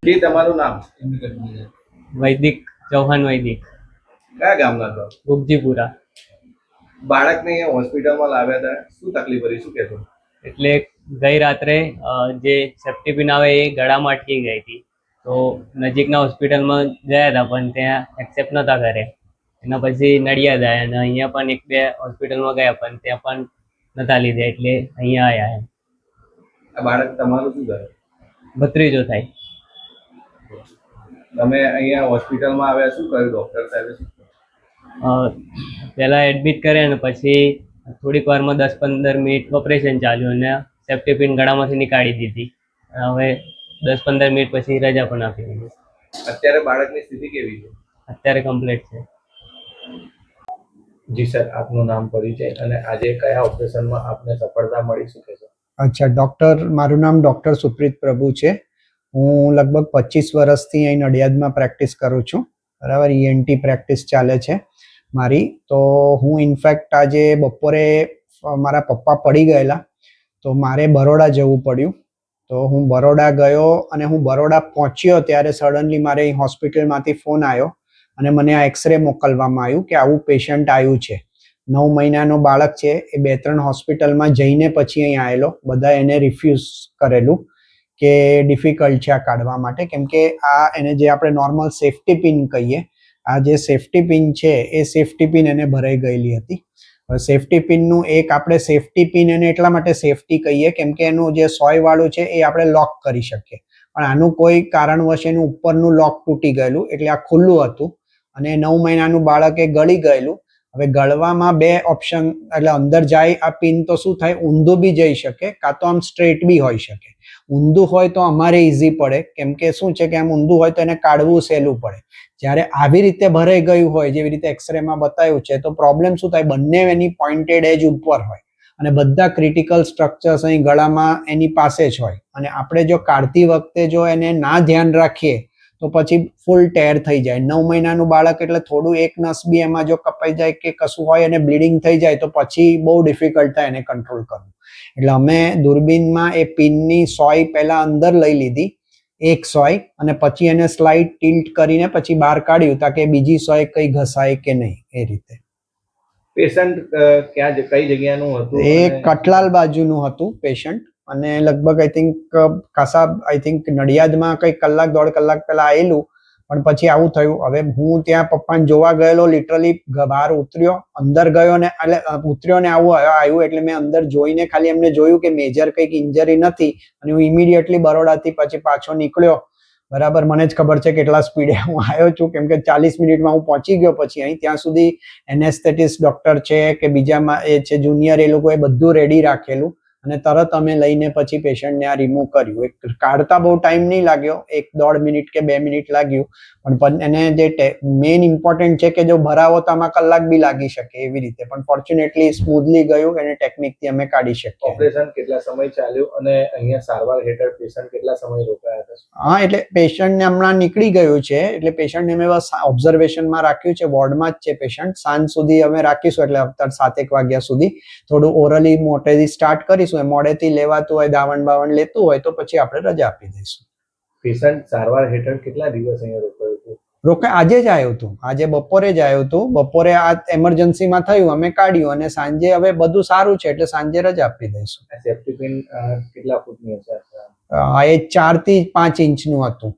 જી તમારું નામ? વૈદિક ચૌહાણ વૈદિક, કયા ગામના છો? ગુગજીપુરા. બાળકને અહીંયા હોસ્પિટલમાં લાવ્યા હતા, શું તકલીફ હતી, શું કહેશો? એટલે ગઈ રાત્રે જે સેફ્ટી પિન આવે એ ગળામાં અટકી ગઈ હતી, તો નજીકના હોસ્પિટલમાં ગયા હતા પણ ત્યાં એક્સેપ્ટ નહોતા કરે. એના પછી નડિયાદ આવ્યા અને અહીંયા પણ એક બે હોસ્પિટલમાં ગયા પણ ત્યાં પણ નહોતા લીધા, એટલે અહીંયા આવ્યા. આ બાળક તમારું શું કરે? ભત્રીજો થાય. તમે અહીંયા હોસ્પિટલમાં આવ્યા, શું કર્યું ડૉક્ટર સાહેબે? પહેલાં એડમિટ કર્યા અને પછી થોડીક વારમાં 10-15 મિનિટ ઓપરેશન ચાલ્યું અને સેફ્ટી પિન ગળામાંથી નીકાળી દીધી. હવે 10-15 મિનિટ પછી રજા પણ આપી દીધી. અત્યારે બાળકની સ્થિતિ કેવી છે? અત્યારે કમ્પ્લીટ છે. જી સર, આપનું નામ પરિચય અને આજે કયા ઓપરેશનમાં આપને સફળતા મળી, શું કહેશો? અચ્છા, મારું નામ ડૉક્ટર સુપ્રીત પ્રભુ છે. હું લગભગ 25 વર્ષથી અહીં નડિયાદમાં પ્રેક્ટિસ કરું છું. બરાબર, ઈએનટી પ્રેક્ટિસ ચાલે છે મારી. તો હું ઇનફેક્ટ આજે બપોરે મારા પપ્પા પડી ગયેલા, તો મારે બરોડા જવું પડ્યું. તો હું બરોડા ગયો અને હું બરોડા પહોંચ્યો ત્યારે સડનલી મારે અહીં હોસ્પિટલમાંથી ફોન આવ્યો અને મને આ એક્સરે મોકલવામાં આવ્યું કે આવું પેશન્ટ આવ્યું છે. 9 મહિનાનો બાળક છે. એ 2-3 હોસ્પિટલમાં જઈને પછી અહીં આવેલો. બધા એને રિફ્યુઝ કરેલું કે ડિફિકલ્ટ છે આ કાઢવા માટે, કેમ કે આ એને જે આપણે નોર્મલ સેફ્ટી પિન કહીએ, આ જે સેફ્ટી પિન છે એ સેફ્ટી પિન એને ભરાઈ ગયેલી હતી. સેફ્ટી પિનનું એક આપણે સેફ્ટી પિન એને એટલા માટે સેફ્ટી કહીએ કેમ કે એનું જે સોય વાળું છે એ આપણે લોક કરી શકીએ, પણ આનું કોઈ કારણવશ એનું ઉપરનું લોક તૂટી ગયેલું એટલે આ ખુલ્લું હતું અને 9 મહિનાનું બાળક એ ગળી ગયેલું. હવે ગળવામાં 2 ઓપ્શન, એટલે અંદર જાય આ પિન તો શું થાય, ઊંધું બી જઈ શકે કાં તો આમ સ્ટ્રેટ બી હોઈ શકે. ઊંધું હોય તો અમારે ઇઝી પડે, કેમ કે શું છે કે આમ ઊંધું હોય તો એને કાઢવું સહેલું પડે. જ્યારે આવી રીતે ભરાઈ ગયું હોય જેવી રીતે એક્સરેમાં બતાવ્યું છે, તો પ્રોબ્લેમ શું થાય, બંને એની પોઇન્ટેડ એજ ઉપર હોય અને બધા ક્રિટિકલ સ્ટ્રક્ચર્સ અહીં ગળામાં એની પાસે જ હોય અને આપણે જો કાઢતી વખતે જો એને ના ધ્યાન રાખીએ તો પછી ફૂલ ટેર થઈ જાય. 9 મહિનાનું બાળક એટલે થોડું એક નસ બી એમાં જો કપાઈ જાય કે કશું હોય અને બ્લીડિંગ થઈ જાય તો પછી બહુ ડિફિકલ્ટ થાય એને કંટ્રોલ કરવું. એટલે અમે દૂરબીનમાં એ પિનની સોય પહેલા અંદર લઈ લીધી, એક સોય, અને પછી એને સ્લાઇડ ટિલ્ટ કરીને પછી બહાર કાઢ્યું તાકે બીજી સોય કઈ ઘસાય કે નહીં એ રીતે. પેશન્ટ કઈ જગ્યાનું હતું? એ કટલાલ બાજુનું હતું પેશન્ટ અને લગભગ આઈ થિંક નડિયાદમાં કઈ 1-1.5 કલાક પહેલા આવેલું, પણ પછી આવું થયું. હવે હું ત્યાં પપ્પાને જોવા ગયેલો, લિટરલી બહાર ઉતર્યો, અંદર ગયો ને એટલે ઉતર્યો ને આવું આવ્યું એટલે મેં અંદર જોઈને ખાલી એમને જોયું કે મેજર કંઈક ઇન્જરી નથી અને હું ઇમિડિયેટલી બરોડાથી પછી પાછો નીકળ્યો. બરાબર, મને જ ખબર છે કેટલા સ્પીડે હું આવ્યો છું, કેમ કે 40 મિનિટમાં હું પહોંચી ગયો. પછી અહીં ત્યાં સુધી એનેસ્થેટિસ્ટ ડોક્ટર છે કે બીજામાં એ છે જુનિયર, એ લોકોએ બધું રેડી રાખેલું અને તરત અમે લઈને પછી પેશન્ટને આ રિમૂવ કર્યું. કાઢતા બહુ ટાઈમ નહીં લાગ્યો, 1-1.5 મિનિટ કે 2 મિનિટ લાગ્યું, પણ એને જે મેઇન ઇમ્પોર્ટન્ટ છે કે જો ભરાવો તો આમાં કલાક બી લાગી શકે એવી રીતે, પણ ફોર્ચ્યુનેટલી સ્મૂધલી ગયું અને ટેકનિકથી અમે કાઢી શકીએ. ઓપરેશન કેટલા સમય ચાલ્યું અને અહીંયા સારવાર હેઠળ પેશન્ટ કેટલા સમય રોકાયા હતા? હા, એટલે પેશન્ટને હમણાં નીકળી ગયું છે, એટલે પેશન્ટને અમે બસ ઓબ્ઝર્વેશનમાં રાખ્યું છે, વોર્ડમાં જ છે પેશન્ટ. સાંજ સુધી અમે રાખીશું, એટલે અત્યારે 7-1 વાગ્યા સુધી થોડું ઓરલી મોટેથી સ્ટાર્ટ કરીશું. મોડેથી લેવાતું હોય, દાવણ બાવણ લેતું હોય તો પછી આપણે રજા આપી દઈશું. પેશન્ટ સારવાર હેઠળ કેટલા દિવસ અહીંયા રોકાયું હતું? આજે જ આવ્યું હતું, આજે બપોરે જ આવ્યું હતું. બપોરે આ એમરજન્સીમાં થયું, અમે કાઢ્યું અને સાંજે હવે બધું સારું છે એટલે સાંજે રજા આપી દઈશું. સેફ્ટી પિન કેટલા ફૂટની હશે? એ 4 થી 5 ઇંચનું હતું.